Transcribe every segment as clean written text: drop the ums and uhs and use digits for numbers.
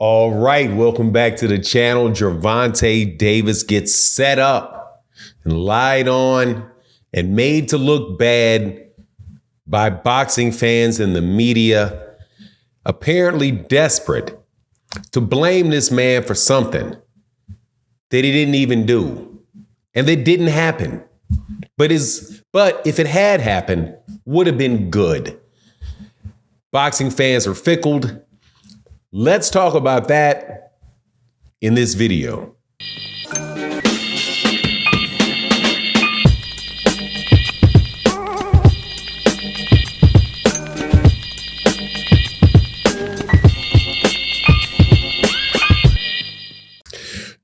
All right, welcome back to the channel. Gervonta Davis gets set up and lied on and made to look bad by boxing fans and the media, apparently desperate to blame this man for something that he didn't even do and that didn't happen. But if it had happened, would have been good. Boxing fans are fickle. Let's talk about that in this video.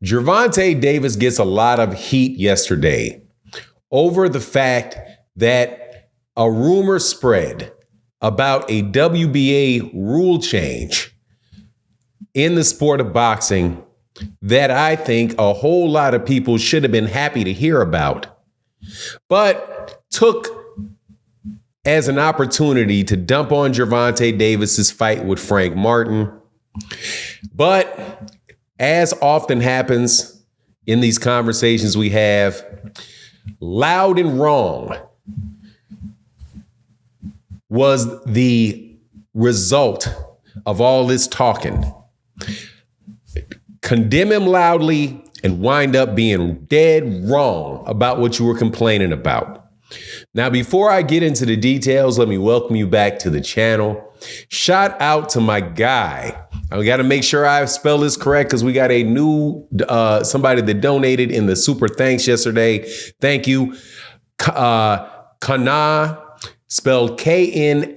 Gervonta Davis gets a lot of heat yesterday over the fact that a rumor spread about a WBA rule change in the sport of boxing that I think a whole lot of people should have been happy to hear about, but took as an opportunity to dump on Gervonta Davis's fight with Frank Martin. But as often happens in these conversations we have, loud and wrong was the result of all this talking. Condemn him loudly and wind up being dead wrong about what you were complaining about. Now, before I get into the details, let me welcome you back to the channel. Shout out to my guy. I got to make sure I spell this correct because we got a new somebody that donated in the super thanks yesterday. Thank you. Kana, spelled Knahknoh.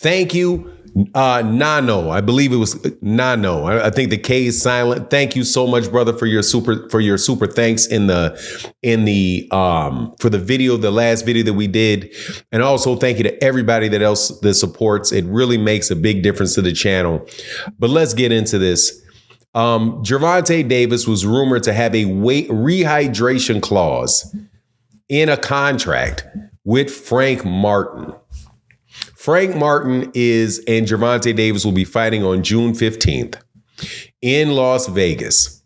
Thank you, Nano. I believe it was Nano. I think the K is silent. Thank you so much, brother, for your super thanks for the video, the last video that we did, and also thank you to everybody that supports. It really makes a big difference to the channel. But let's get into this. Gervonta Davis was rumored to have a rehydration clause in a contract with Frank Martin. Frank Martin and Gervonta Davis will be fighting on June 15th in Las Vegas.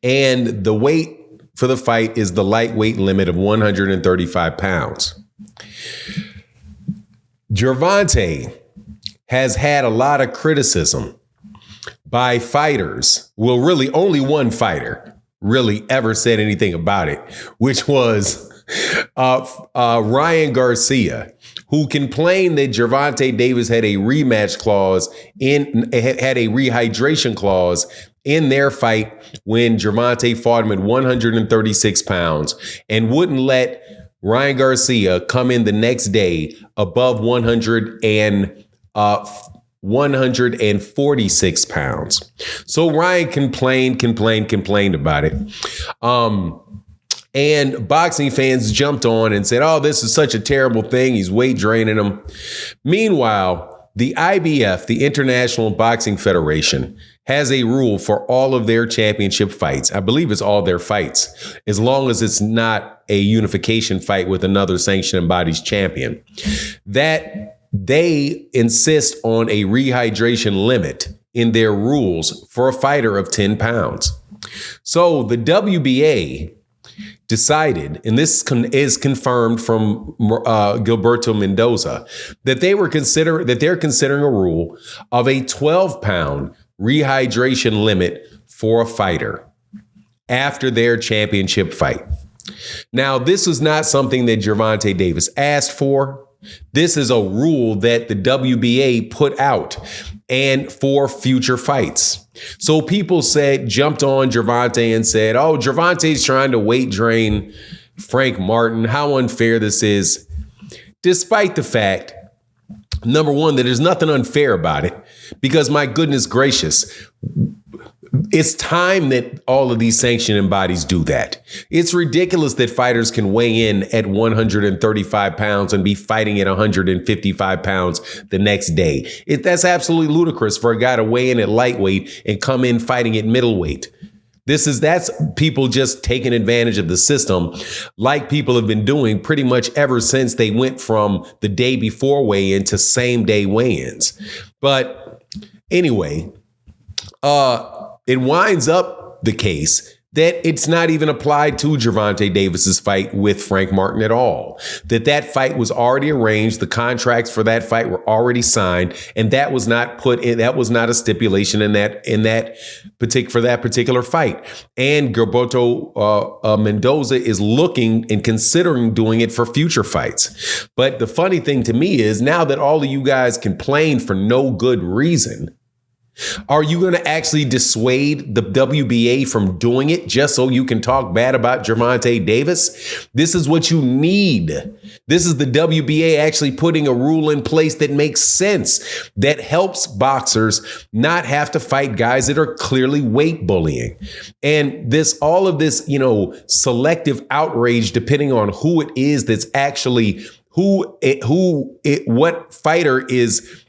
And the weight for the fight is the lightweight limit of 135 pounds. Gervonta has had a lot of criticism by fighters. Well, really only one fighter really ever said anything about it, which was Ryan Garcia, who complained that Gervonta Davis had a rematch clause had a rehydration clause in their fight when Gervonta fought him at 136 pounds and wouldn't let Ryan Garcia come in the next day above 146 pounds. So Ryan complained about it. And boxing fans jumped on and said, oh, this is such a terrible thing. He's weight draining him. Meanwhile, the IBF, the International Boxing Federation, has a rule for all of their championship fights. I believe it's all their fights, as long as it's not a unification fight with another sanctioned body's champion, that they insist on a rehydration limit in their rules for a fighter of 10 pounds. So the WBA decided, and this is confirmed from Gilberto Mendoza, that they're considering a rule of a 12-pound rehydration limit for a fighter after their championship fight. Now, this was not something that Gervonta Davis asked for. This is a rule that the WBA put out and for future fights. So people jumped on Gervonta and said, oh, Gervonta's trying to weight drain Frank Martin. How unfair this is. Despite the fact, number one, that there's nothing unfair about it, because my goodness gracious, it's time that all of these sanctioning bodies do that. It's ridiculous that fighters can weigh in at 135 pounds and be fighting at 155 pounds the next day. That's absolutely ludicrous for a guy to weigh in at lightweight and come in fighting at middleweight. That's people just taking advantage of the system like people have been doing pretty much ever since they went from the day before weigh-in to same day weigh-ins. But anyway, it winds up the case that it's not even applied to Gervonta Davis's fight with Frank Martin at all. That fight was already arranged. The contracts for that fight were already signed, and that was not put in. That was not a stipulation for that particular fight. And Gervonta Mendoza is looking and considering doing it for future fights. But the funny thing to me is now that all of you guys complain for no good reason, are you going to actually dissuade the WBA from doing it just so you can talk bad about Gervonta Davis? This is what you need. This is the WBA actually putting a rule in place that makes sense, that helps boxers not have to fight guys that are clearly weight bullying. And all of this, selective outrage, depending on who it is that's actually what fighter is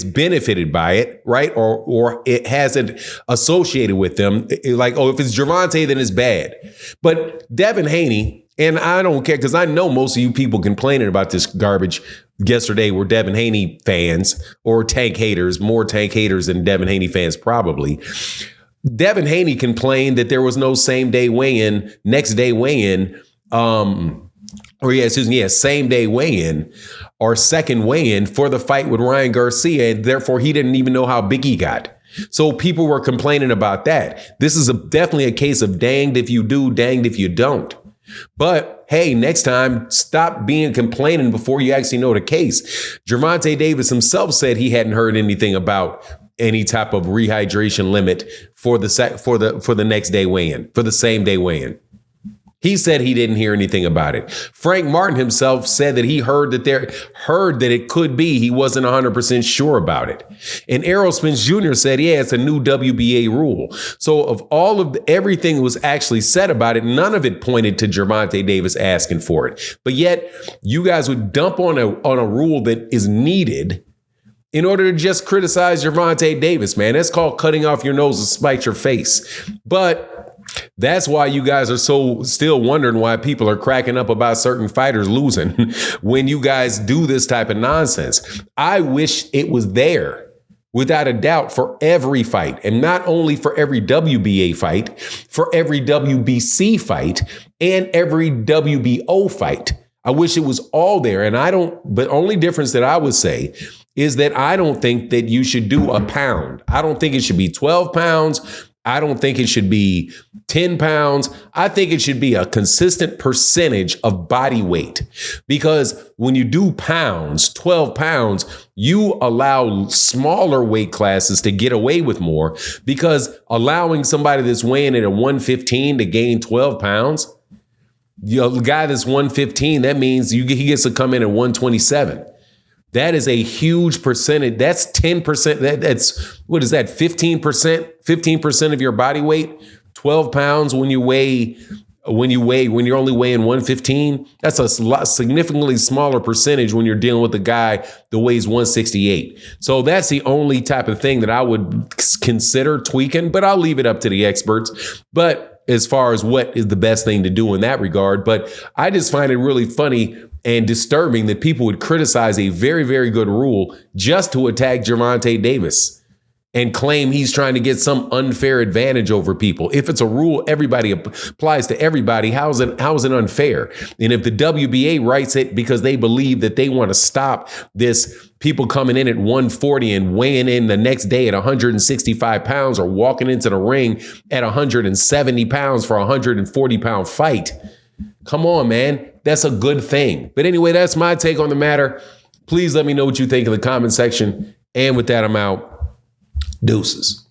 benefited by it, right? Or it hasn't associated with them. Like, if it's Gervonta, then it's bad. But Devin Haney, and I don't care because I know most of you people complaining about this garbage yesterday were Devin Haney fans or tank haters, more tank haters than Devin Haney fans probably. Devin Haney complained that there was no same day weigh-in, next day weigh-in, same day weigh-in or second weigh-in for the fight with Ryan Garcia, and therefore he didn't even know how big he got. So people were complaining about that. This is definitely a case of danged if you do, danged if you don't. But hey, next time, stop complaining before you actually know the case. Gervonta Davis himself said he hadn't heard anything about any type of rehydration limit for the next day weigh-in, for the same day weigh-in. He said he didn't hear anything about it. Frank Martin himself said that he heard that it could be. He wasn't 100% sure about it. And Errol Spence Jr. said, yeah, it's a new WBA rule. So of everything that was actually said about it, none of it pointed to Gervonta Davis asking for it. But yet you guys would dump on a rule that is needed in order to just criticize Gervonta Davis, man. That's called cutting off your nose to spite your face. But that's why you guys are still wondering why people are cracking up about certain fighters losing when you guys do this type of nonsense. I wish it was there without a doubt for every fight, and not only for every WBA fight, for every WBC fight and every WBO fight. I wish it was all there. But only difference that I would say is that I don't think that you should do a pound. I don't think it should be 12 pounds. I don't think it should be 10 pounds. I think it should be a consistent percentage of body weight, because when you do pounds, 12 pounds, you allow smaller weight classes to get away with more, because allowing somebody that's weighing in at 115 to gain 12 pounds, the guy that's 115, that means he gets to come in at 127. That is a huge percentage. That's 10%. That's, what is that? 15%, 15% of your body weight, 12 pounds when you're only weighing 115. That's a significantly smaller percentage when you're dealing with a guy that weighs 168. So that's the only type of thing that I would consider tweaking, but I'll leave it up to the experts. But as far as what is the best thing to do in that regard, but I just find it really funny and disturbing that people would criticize a very, very good rule just to attack Gervonta Davis and claim he's trying to get some unfair advantage over people. If it's a rule everybody applies to everybody, how is it unfair? And if the WBA writes it because they believe that they want to stop this people coming in at 140 and weighing in the next day at 165 pounds or walking into the ring at 170 pounds for a 140-pound fight. Come on, man. That's a good thing. But anyway, that's my take on the matter. Please let me know what you think in the comment section. And with that, I'm out. Deuces.